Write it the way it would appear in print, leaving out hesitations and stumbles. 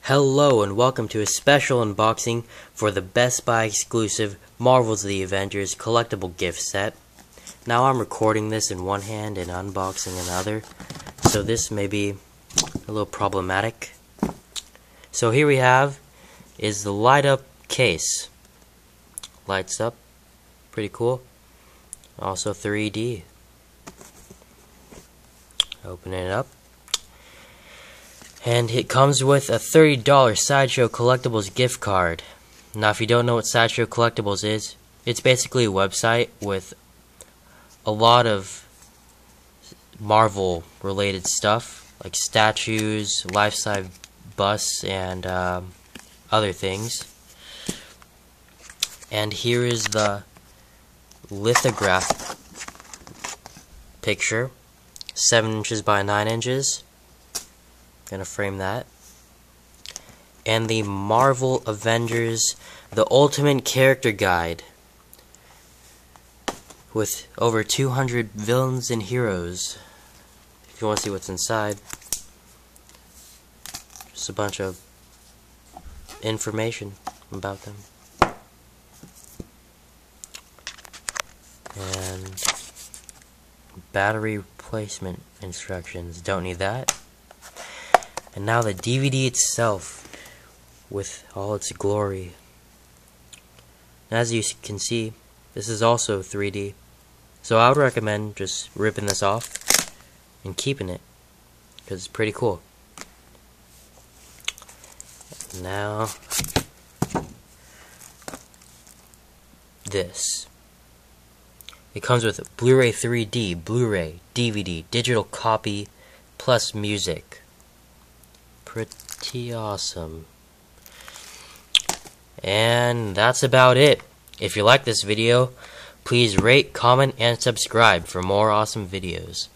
Hello and welcome to a special unboxing for the Best Buy exclusive Marvels of the Avengers Collectible gift set. Now I'm recording this in one hand and unboxing another, so this may be a little problematic. So here we have is the light up case. Lights up, pretty cool. Also 3D. Open it up. And it comes with a $30 Sideshow Collectibles gift card. Now if you don't know what Sideshow Collectibles is, it's basically a website with a lot of Marvel related stuff, like statues, life-size busts, and other things. And here is the lithograph picture, 7 inches by 9 inches. Gonna frame that. And the Marvel Avengers The Ultimate Character Guide with over 200 villains and heroes. If you want to see what's inside, just a bunch of information about them. And battery replacement instructions. Don't need that. And now the DVD itself, with all its glory. As you can see, this is also 3D. So I would recommend just ripping this off and keeping it, because it's pretty cool. Now, this. It comes with Bluray 3D, Blu-ray, DVD, digital copy, plus music. Pretty awesome. And that's about it. If you like this video, please rate, comment, and subscribe for more awesome videos.